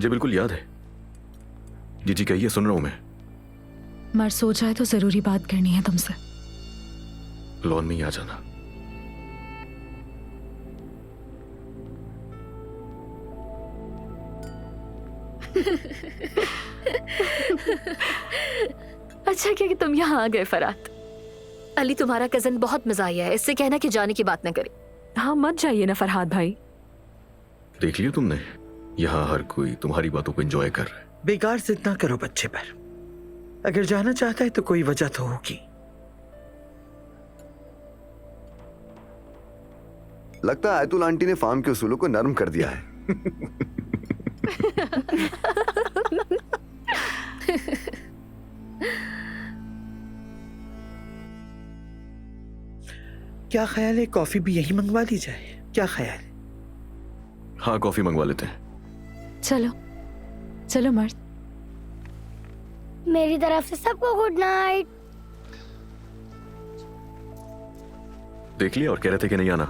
जी बिल्कुल याद है। जी कहिए, सुन रहा हूं मैं।
मर्द सोचा है तो जरूरी बात करनी है तुमसे।
लॉन में ही आ जाना।
अच्छा क्या कि तुम यहाँ आ गए फरहाद। अली तुम्हारा कजन बहुत मजाया है, इससे कहना कि जाने की बात न करे।
हाँ मत जाइए ना फरहाद भाई।
देख लिया तुमने, यहाँ हर कोई तुम्हारी बातों को एंजॉय कर रहा है।
बेकार जिद ना करो बच्चे पर। अगर जाना चाहता है तो कोई वजह तो होगी।
लगता है आयतुल आंटी ने फार्म के उसूलों को नरम कर दिया है।
क्या ख्याल है कॉफी भी यही मंगवा ली जाए? क्या ख्याल?
हाँ, कॉफी मंगवा लेते हैं।
चलो चलो मर्द।
मेरी तरफ से सबको गुड नाइट।
देख लिया और कह रहे थे कि नहीं आना।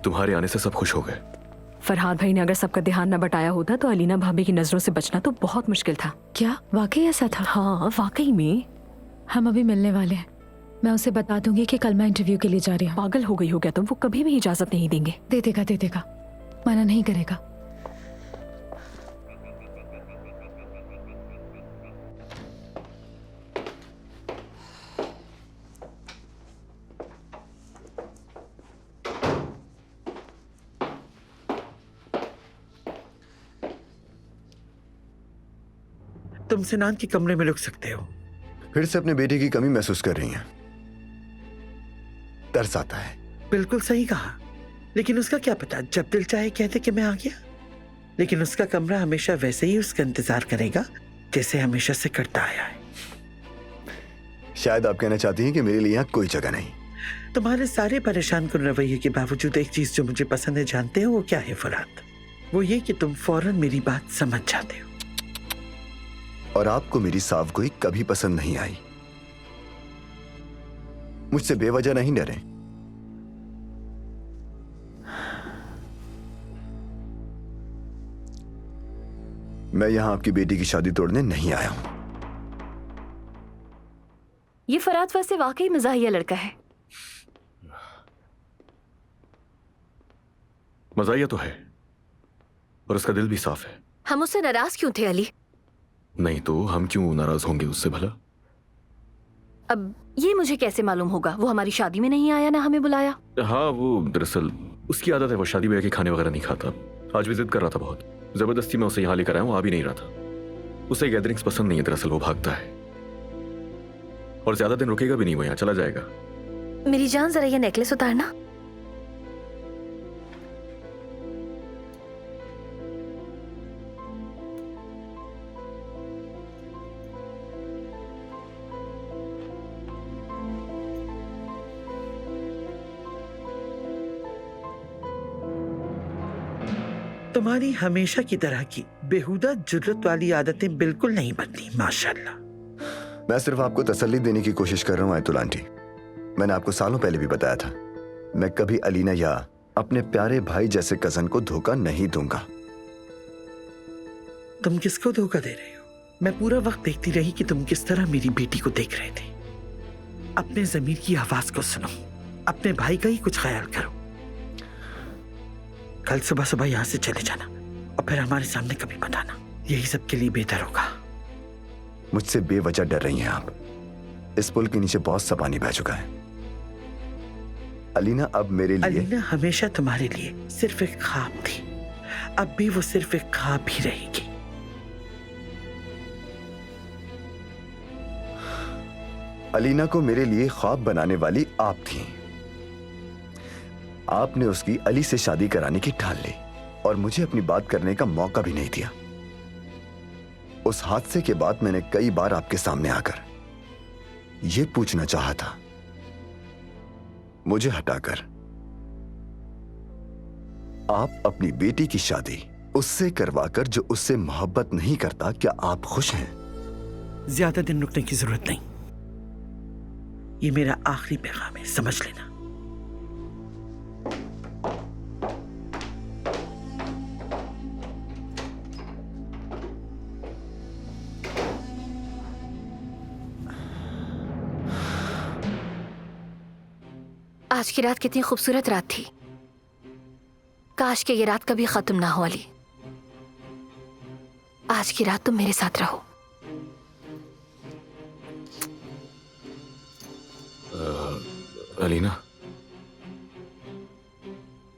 तुम्हारे आने से सब खुश हो गए।
फरहाद भाई ने अगर सबका ध्यान न बटाया होता तो अलीना भाभी की नजरों से बचना तो बहुत मुश्किल था।
क्या वाकई ऐसा था?
हाँ वाकई में।
हम अभी मिलने वाले हैं। मैं उसे बता दूंगी कि कल मैं इंटरव्यू के लिए जा रही हूँ।
पागल हो गई हो क्या तुम? वो कभी भी इजाजत नहीं देंगे।
दे देगा, मना नहीं करेगा।
तुम सिनान के कमरे में रुक सकते हो।
फिर से अपने बेटे की कमी महसूस कर रही हैं। तरस आता है।
बिल्कुल सही कहा, लेकिन उसका क्या पता, जब दिल चाहे कहते कि मैं आ गया। लेकिन उसका कमरा हमेशा वैसे ही उसका इंतजार करेगा जैसे हमेशा से करता आया है।
शायद आप कहना चाहती हैं कि मेरे लिए यहाँ कोई जगह नहीं।
तुम्हारे सारे परेशान कुन रवैये के बावजूद एक चीज जो मुझे पसंद है, जानते हो वो क्या है फरहाद? वो ये कि तुम फौरन मेरी बात समझ जाते हो।
और आपको मेरी साफगोई कभी पसंद नहीं आई। मुझसे बेवजह नहीं डरे। मैं यहां आपकी बेटी की शादी तोड़ने नहीं आया हूं।
ये फरहाद वैसे वाकई मजाहिया लड़का है।
मजाहिया तो है और उसका दिल भी साफ है।
हम उससे नाराज क्यों थे अली?
नहीं तो हम क्यों नाराज होंगे उससे भला?
अब ये मुझे कैसे मालूम होगा? वो हमारी शादी में नहीं आया, ना हमें बुलाया।
हाँ, वो दरअसल उसकी आदत है, वो शादी ब्याह के खाने वगैरह नहीं खाता। आज भी जिद कर रहा था बहुत। जबरदस्ती मैं उसे यहाँ लेकर आया हूँ, आ भी नहीं रहा था। उसे गैदरिंग्स पसंद नहीं है, दरअसल वो भागता है और ज्यादा दिन रुकेगा भी नहीं, वो यहाँ चला जाएगा।
मेरी जान, जरा ये नेकलेस उतारना।
तुम्हारी हमेशा की तरह की बेहुदा जुर्रत वाली आदतें बिल्कुल नहीं बनती, माशाल्लाह।
मैं सिर्फ आपको तसल्ली देने की कोशिश कर रहा हूं आयतुल आंटी। मैंने आपको सालों पहले भी बताया था, मैं कभी अलीना या अपने प्यारे भाई जैसे कजन को धोखा नहीं दूंगा।
तुम किसको धोखा दे रहे हो? मैं पूरा वक्त देखती रही कि तुम किस तरह मेरी बेटी को देख रहे थे। अपने ज़मीर की आवाज को सुनो, अपने भाई का ही कुछ ख्याल करो। कल सुबह सुबह यहाँ से चले जाना और फिर हमारे सामने कभी मत आना, यही सबके लिए बेहतर होगा।
मुझसे बेवजह डर रही हैं आप। इस पुल के नीचे बहुत सा पानी बह चुका है। अलीना अब मेरे लिए,
अलीना हमेशा तुम्हारे लिए सिर्फ एक ख्वाब थी, अब भी वो सिर्फ एक ख्वाब ही रहेगी।
अलीना को मेरे लिए ख्वाब बनाने वाली आप थी। आपने उसकी अली से शादी कराने की ठान ली और मुझे अपनी बात करने का मौका भी नहीं दिया। उस हादसे के बाद मैंने कई बार आपके सामने आकर यह पूछना चाहा था, मुझे हटाकर आप अपनी बेटी की शादी उससे करवाकर जो उससे मोहब्बत नहीं करता, क्या आप खुश हैं?
ज्यादा दिन रुकने की जरूरत नहीं, ये मेरा आखिरी पैगाम है, समझ लेना।
आज की रात कितनी खूबसूरत रात थी। काश के ये रात कभी खत्म ना हो अली। आज की रात तुम मेरे साथ रहो।
अलीना,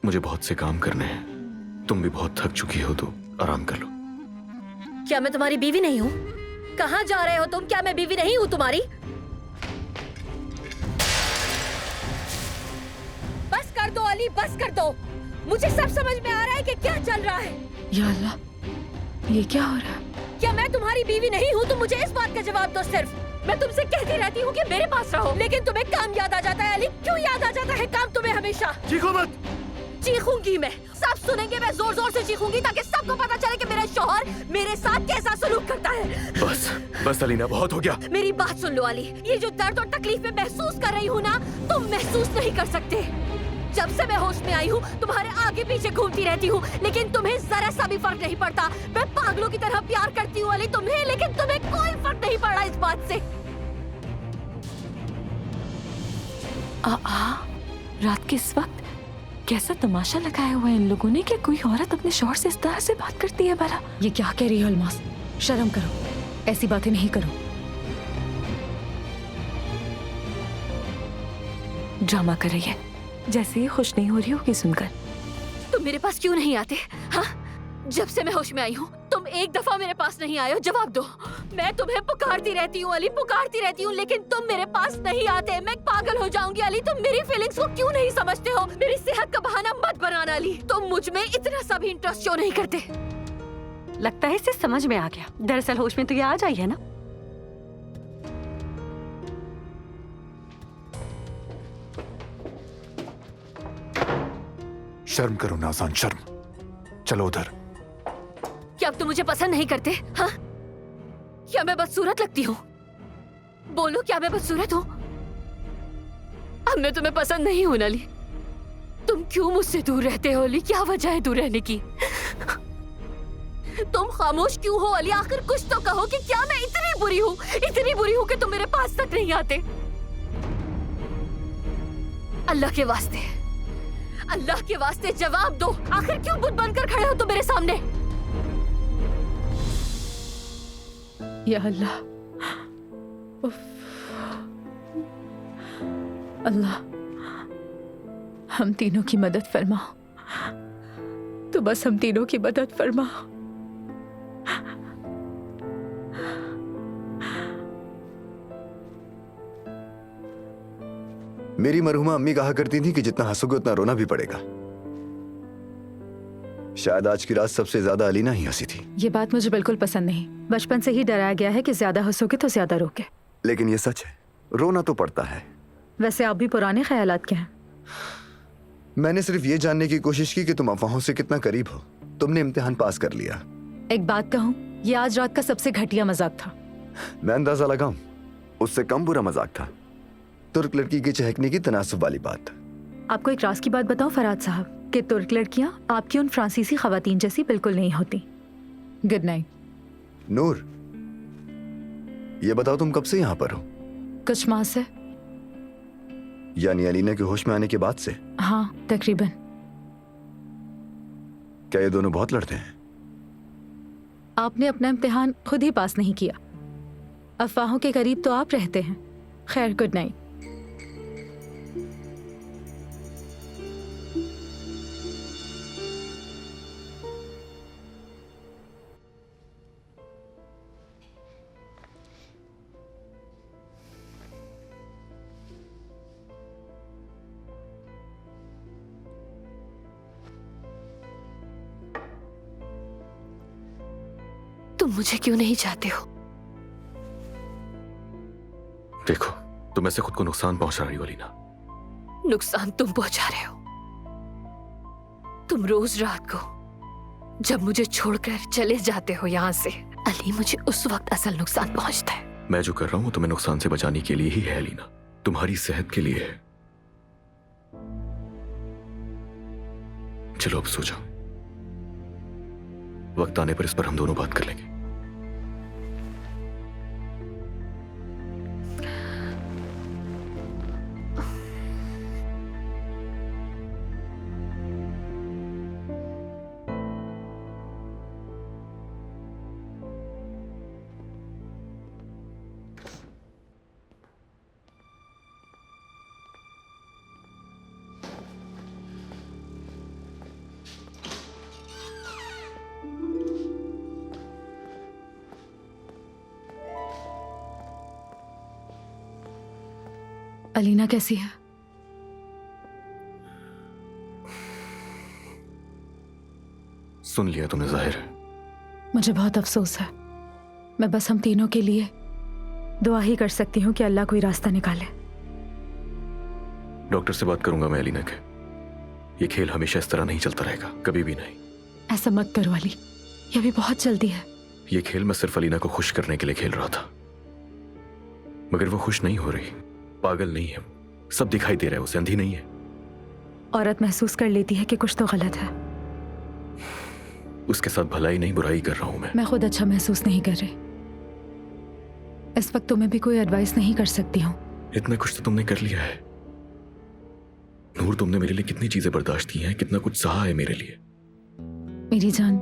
मुझे बहुत से काम करने हैं। तुम भी बहुत थक चुकी हो तो आराम कर लो।
क्या मैं तुम्हारी बीवी नहीं हूँ? कहाँ जा रहे हो तुम? क्या मैं बीवी नहीं हूँ तुम्हारी? बस दो अली, बस कर दो। मुझे सब समझ में आ रहा है कि क्या चल रहा है।
या अल्लाह, ये क्या हो रहा है?
क्या मैं तुम्हारी बीवी नहीं हूँ? तुम मुझे इस बात का जवाब दो सिर्फ। मैं तुमसे कहती रहती हूँ कि मेरे पास रहो, लेकिन तुम्हें काम याद आ जाता है अली। क्यों याद आ जाता है काम तुम्हें हमेशा?
चीखो मत।
चीखूंगी मैं, सब सुनेंगे। मैं जोर जोर से चीखूंगी ताकि सबको पता चले कि मेरा शौहर मेरे साथ कैसा सलूक करता है।
बस बस अलीना, बहुत हो गया।
मेरी बात सुन लो अली, ये जो दर्द और तकलीफ मैं महसूस कर रही हूँ ना, तुम महसूस नहीं कर सकते। जब से मैं होश में आई हूँ तुम्हारे आगे पीछे घूमती रहती हूँ, लेकिन तुम्हें जरा सा भी फर्क नहीं पड़ता। मैं पागलों की तरह प्यार करती हूँ अली तुम्हें, लेकिन तुम्हें कोई फर्क नहीं पड़ रहा इस बात से।
रात के इस वक्त कैसा तमाशा लगाया हुआ है इन लोगों ने कि कोई औरत अपने शौहर से इस तरह से बात करती है। भला
ये क्या कह रही हो अलमास? शर्म करो, ऐसी बातें नहीं करो।
ड्रामा कर रही है, जैसे ही खुश नहीं हो रही होगी सुनकर।
तुम मेरे पास क्यों नहीं आते? हाँ, जब से मैं होश में आई हूँ तुम एक दफा मेरे पास नहीं आए हो। जवाब दो। मैं तुम्हें पुकारती रहती हूँ अली, पुकारती रहती हूँ, लेकिन तुम मेरे पास नहीं आते। मैं पागल हो जाऊंगी अली। तुम मेरी फीलिंग्स को क्यों नहीं समझते हो? मेरी सेहत का बहाना मत बनाना अली। तुम मुझ में इतना सा भी इंटरेस्ट क्यों नहीं करते?
लगता है इसे समझ में आ गया। दरअसल होश में तो ये आज आई है ना।
शर्म करो नाज़ान, शर्म। चलो उधर।
क्या अब तुम मुझे पसंद नहीं करते? हाँ, क्या मैं बदसूरत लगती हूँ? बोलो, क्या मैं बदसूरत हूँ? अब मैं तुम्हें पसंद नहीं हूँ अली। तुम क्यों मुझसे दूर रहते हो अली? क्या वजह है दूर रहने की? तुम खामोश क्यों हो अली? आखिर कुछ तो कहो कि क्या मैं इतनी बुरी हूँ, इतनी बुरी हूँ कि तुम मेरे पास तक नहीं आते? अल्लाह के वास्ते, अल्लाह के वास्ते जवाब दो। आखिर क्यों बुत बनकर खड़े हो तुम मेरे सामने?
या अल्लाह, उफ। अल्लाह, हम तीनों की मदद फरमा। तो बस हम तीनों की मदद फरमा।
मेरी मरहुमा अम्मी कहा करती थी कि जितना हंसोगे उतना रोना भी पड़ेगा। शायद आज की रात सबसे ज्यादा अलीना ही हंसी थी।
ये बात मुझे बिल्कुल पसंद नहीं। बचपन से ही डराया गया है कि ज्यादा हंसोगे तो ज्यादा रोगे।
लेकिन ये सच है, रोना तो पड़ता है।
वैसे आप भी पुराने ख्यालात के हैं।
मैंने सिर्फ ये जानने की कोशिश की कि तुम अफवाहों से कितना करीब हो। तुमने इम्तिहान पास कर लिया।
एक बात कहूँ, ये आज रात का सबसे घटिया मजाक था।
मैं अंदाजा लगाऊं, उससे कम बुरा मजाक था। तुर्क लड़की की चहकने की तनासुब वाली बात।
आपको एक राज की बात बताऊं फराद साहब, कि तुर्क लड़कियां आपकी उन फ्रांसीसी खवातीन जैसी बिल्कुल नहीं होती। Good night.
नूर, ये बताओ तुम कब से यहाँ पर हो?
कुछ माह से।
यानी अलीना के होश में आने के बाद से?
हाँ, तकरीबन।
क्या ये दोनों बहुत लड़ते हैं?
आपने अपना इम्तिहान खुद ही पास नहीं किया। अफवाहों के करीब तो आप रहते हैं। खैर, गुड नाइट।
तुम मुझे क्यों नहीं चाहते हो?
देखो, तुम ऐसे खुद को नुकसान पहुंचा रही हो अलीना।
नुकसान तुम पहुंचा रहे हो। तुम रोज रात को जब मुझे छोड़कर चले जाते हो यहाँ से अली, मुझे उस वक्त असल नुकसान पहुंचता है।
मैं जो कर रहा हूं वो तुम्हें नुकसान से बचाने के लिए ही है अलीना, तुम्हारी सेहत के लिए है। चलो अब सो जाओ, वक्त आने पर इस पर हम दोनों बात कर लेंगे।
अलीना कैसी है?
सुन लिया तुमने जाहिर है।
मुझे बहुत अफसोस है। मैं बस हम तीनों के लिए दुआ ही कर सकती हूँ कि अल्लाह कोई रास्ता निकाले।
डॉक्टर से बात करूंगा मैं अलीना के। ये खेल हमेशा इस तरह नहीं चलता रहेगा, कभी भी नहीं।
ऐसा मत करो अली, ये अभी बहुत जल्दी है।
ये खेल मैं सिर्फ अलीना को खुश करने के लिए खेल रहा था, मगर वो खुश नहीं हो रही। पागल नहीं है, सब दिखाई दे रहा है उसे, अंधी नहीं है।
औरत महसूस कर लेती है कि कुछ तो गलत है।
उसके साथ भलाई नहीं बुराई कर रहा हूं
मैं खुद अच्छा महसूस नहीं कर रही। इस वक्त तुम्हें भी कोई एडवाइस नहीं कर सकती हूँ।
इतना कुछ तो तुमने कर लिया है नूर। तुमने मेरे लिए कितनी चीजें बर्दाश्त की हैं, कितना कुछ सहा है मेरे लिए।
मेरी जान,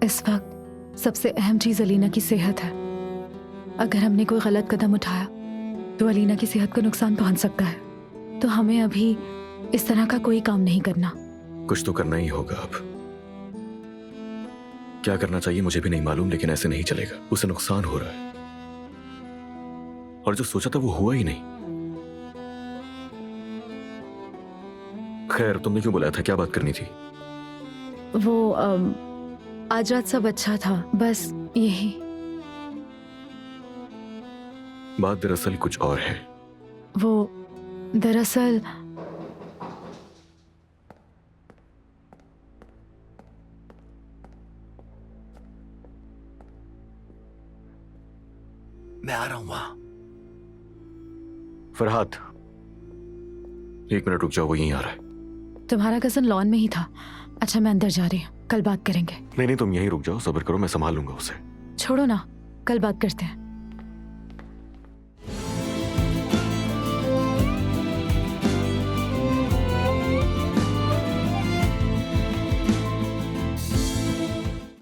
इस वक्त सबसे अहम चीज अलीना की सेहत है। अगर हमने कोई गलत कदम उठाया तो अलीना की सेहत को नुकसान पहुंच सकता है। तो हमें अभी इस तरह का कोई काम नहीं करना।
कुछ तो करना ही होगा। अब क्या करना चाहिए मुझे भी नहीं मालूम, लेकिन ऐसे नहीं चलेगा। उसे नुकसान हो रहा है और जो सोचा था वो हुआ ही नहीं। खैर, तुमने क्यों बुलाया था? क्या बात करनी थी?
वो आज रात सब अच्छा था, बस यही।
बात दरअसल कुछ और है।
वो दरअसल
मैं आ रहा हूं वहां।
फरहाद, 1 मिनट रुक जाओ, वो यहीं आ रहा है।
तुम्हारा कजन लॉन में ही था। अच्छा, मैं अंदर जा रही हूँ, कल बात करेंगे।
नहीं, तुम यहीं रुक जाओ, सब्र करो, मैं संभाल लूंगा उसे।
छोड़ो ना, कल बात करते हैं।